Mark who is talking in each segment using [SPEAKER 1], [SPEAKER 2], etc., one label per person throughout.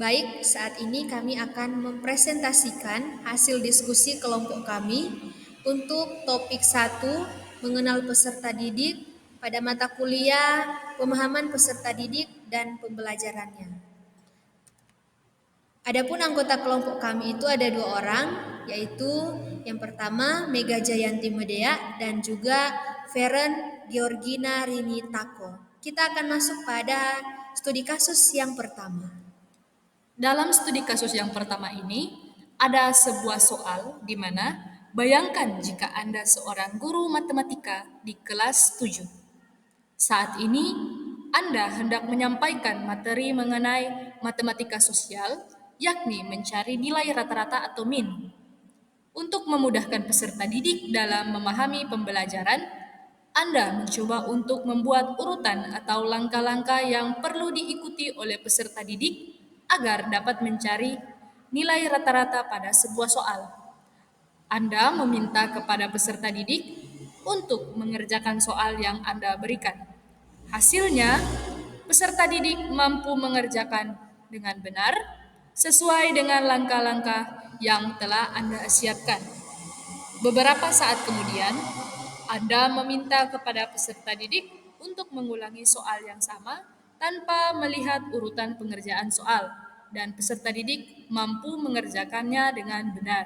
[SPEAKER 1] Baik, saat ini kami akan mempresentasikan hasil diskusi kelompok kami untuk topik 1, mengenal peserta didik pada mata kuliah pemahaman peserta didik dan pembelajarannya. Adapun anggota kelompok kami itu ada 2 orang, yaitu yang pertama Mega Jayanti Medea dan juga Feren Georgina Rinitako. Kita akan masuk pada studi kasus yang pertama.
[SPEAKER 2] Dalam studi kasus yang pertama ini, ada sebuah soal di mana bayangkan jika Anda seorang guru matematika di kelas 7. Saat ini, Anda hendak menyampaikan materi mengenai matematika sosial, yakni mencari nilai rata-rata atau min. Untuk memudahkan peserta didik dalam memahami pembelajaran, Anda mencoba untuk membuat urutan atau langkah-langkah yang perlu diikuti oleh peserta didik agar dapat mencari nilai rata-rata pada sebuah soal. Anda meminta kepada peserta didik untuk mengerjakan soal yang Anda berikan. Hasilnya, peserta didik mampu mengerjakan dengan benar sesuai dengan langkah-langkah yang telah Anda siapkan. Beberapa saat kemudian, Anda meminta kepada peserta didik untuk mengulangi soal yang sama tanpa melihat urutan pengerjaan soal, dan peserta didik mampu mengerjakannya dengan benar.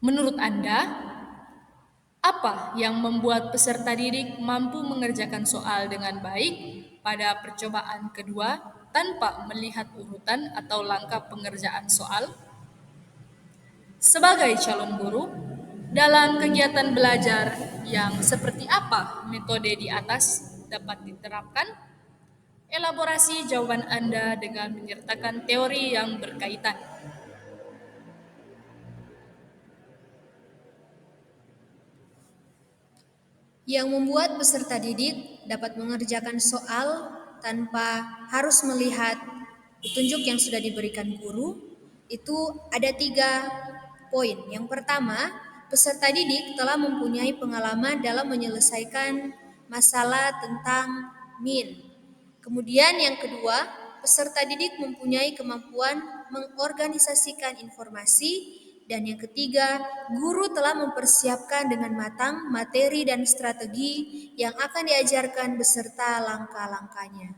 [SPEAKER 2] Menurut Anda, apa yang membuat peserta didik mampu mengerjakan soal dengan baik pada percobaan kedua tanpa melihat urutan atau langkah pengerjaan soal? Sebagai calon guru, dalam kegiatan belajar yang seperti apa metode di atas dapat diterapkan? Elaborasi jawaban Anda dengan menyertakan teori yang berkaitan.
[SPEAKER 1] Yang membuat peserta didik dapat mengerjakan soal tanpa harus melihat petunjuk yang sudah diberikan guru, itu ada 3 poin. Yang pertama, peserta didik telah mempunyai pengalaman dalam menyelesaikan masalah tentang min. Kemudian yang kedua, peserta didik mempunyai kemampuan mengorganisasikan informasi. Dan yang ketiga, guru telah mempersiapkan dengan matang materi dan strategi yang akan diajarkan beserta langkah-langkahnya.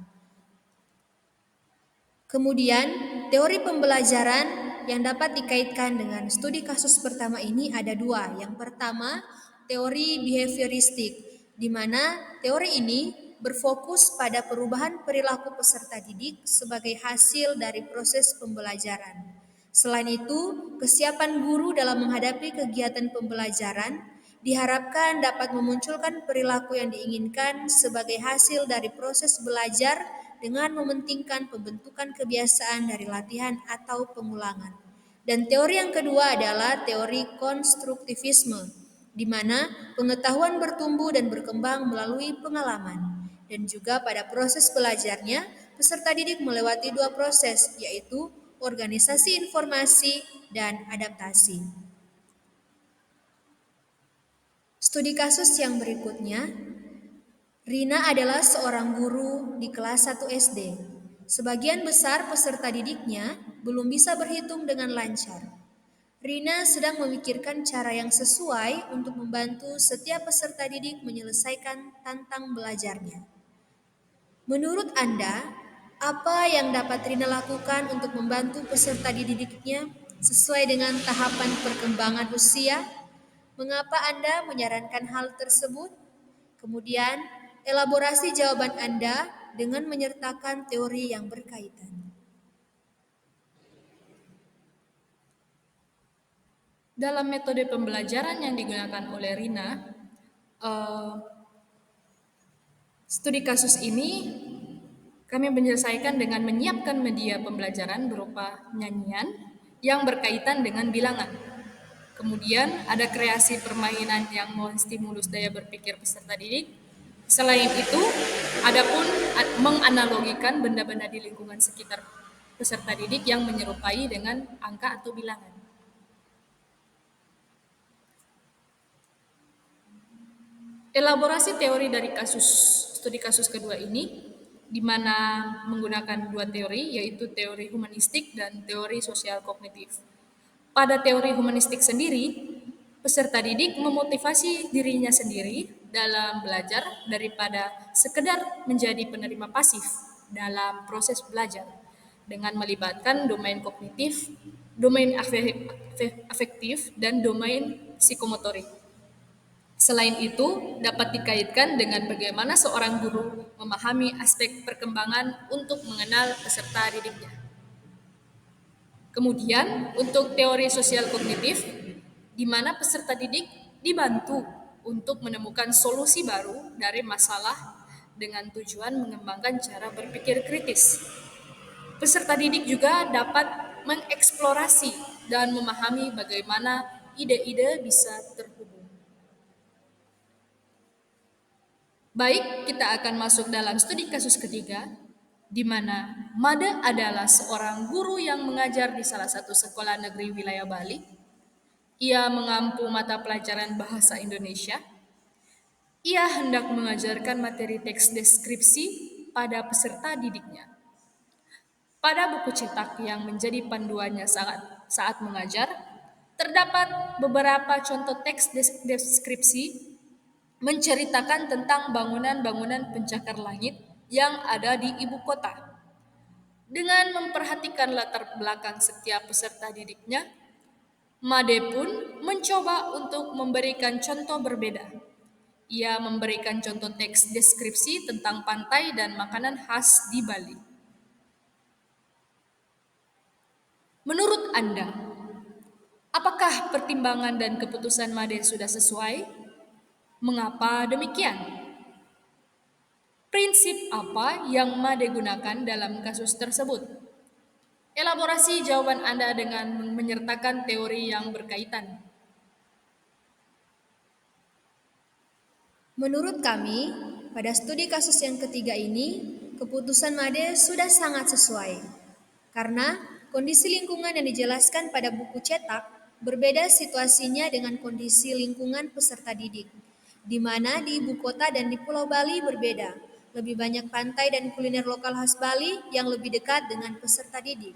[SPEAKER 1] Kemudian, teori pembelajaran yang dapat dikaitkan dengan studi kasus pertama ini ada 2. Yang pertama, teori behavioristik, di mana teori ini berfokus pada perubahan perilaku peserta didik sebagai hasil dari proses pembelajaran. Selain itu, kesiapan guru dalam menghadapi kegiatan pembelajaran diharapkan dapat memunculkan perilaku yang diinginkan sebagai hasil dari proses belajar dengan mementingkan pembentukan kebiasaan dari latihan atau pengulangan. Dan teori yang kedua adalah teori konstruktivisme, di mana pengetahuan bertumbuh dan berkembang melalui pengalaman. Dan juga pada proses belajarnya, peserta didik melewati 2 proses, yaitu organisasi informasi dan adaptasi. Studi kasus yang berikutnya, Rina adalah seorang guru di kelas 1 SD. Sebagian besar peserta didiknya belum bisa berhitung dengan lancar. Rina sedang memikirkan cara yang sesuai untuk membantu setiap peserta didik menyelesaikan tantang belajarnya. Menurut Anda, apa yang dapat Rina lakukan untuk membantu peserta didiknya sesuai dengan tahapan perkembangan usia? Mengapa Anda menyarankan hal tersebut? Kemudian, elaborasi jawaban Anda dengan menyertakan teori yang berkaitan.
[SPEAKER 2] Dalam metode pembelajaran yang digunakan oleh Rina, studi kasus ini kami menyelesaikan dengan menyiapkan media pembelajaran berupa nyanyian yang berkaitan dengan bilangan. Kemudian ada kreasi permainan yang menstimulus daya berpikir peserta didik. Selain itu, ada pun menganalogikan benda-benda di lingkungan sekitar peserta didik yang menyerupai dengan angka atau bilangan. Elaborasi teori dari studi kasus kedua ini, di mana menggunakan dua teori, yaitu teori humanistik dan teori sosial kognitif. Pada teori humanistik sendiri, peserta didik memotivasi dirinya sendiri dalam belajar daripada sekedar menjadi penerima pasif dalam proses belajar dengan melibatkan domain kognitif, domain afektif, dan domain psikomotorik. Selain itu, dapat dikaitkan dengan bagaimana seorang guru memahami aspek perkembangan untuk mengenal peserta didiknya. Kemudian, untuk teori sosial kognitif, di mana peserta didik dibantu untuk menemukan solusi baru dari masalah dengan tujuan mengembangkan cara berpikir kritis. Peserta didik juga dapat mengeksplorasi dan memahami bagaimana ide-ide bisa terhubung. Baik, kita akan masuk dalam studi kasus ketiga, di mana Made adalah seorang guru yang mengajar di salah satu sekolah negeri wilayah Bali. Ia mengampu mata pelajaran bahasa Indonesia. Ia hendak mengajarkan materi teks deskripsi pada peserta didiknya. Pada buku cetak yang menjadi panduannya saat mengajar, terdapat beberapa contoh teks deskripsi menceritakan tentang bangunan-bangunan pencakar langit yang ada di ibu kota. Dengan memperhatikan latar belakang setiap peserta didiknya, Made pun mencoba untuk memberikan contoh berbeda. Ia memberikan contoh teks deskripsi tentang pantai dan makanan khas di Bali. Menurut Anda, apakah pertimbangan dan keputusan Made sudah sesuai? Mengapa demikian? Prinsip apa yang Made gunakan dalam kasus tersebut? Elaborasi jawaban Anda dengan menyertakan teori yang berkaitan.
[SPEAKER 1] Menurut kami, pada studi kasus yang ketiga ini, keputusan Made sudah sangat sesuai. Karena kondisi lingkungan yang dijelaskan pada buku cetak berbeda situasinya dengan kondisi lingkungan peserta didik, di mana di ibu kota dan di Pulau Bali berbeda. Lebih banyak pantai dan kuliner lokal khas Bali yang lebih dekat dengan peserta didik.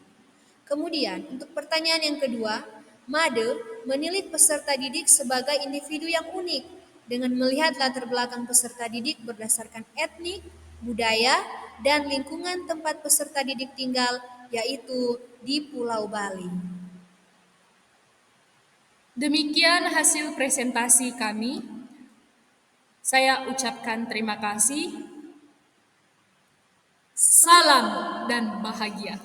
[SPEAKER 1] Kemudian, untuk pertanyaan yang kedua, Made menilik peserta didik sebagai individu yang unik dengan melihat latar belakang peserta didik berdasarkan etnik, budaya, dan lingkungan tempat peserta didik tinggal, yaitu di Pulau Bali.
[SPEAKER 2] Demikian hasil presentasi kami. Saya ucapkan terima kasih. Salam dan bahagia.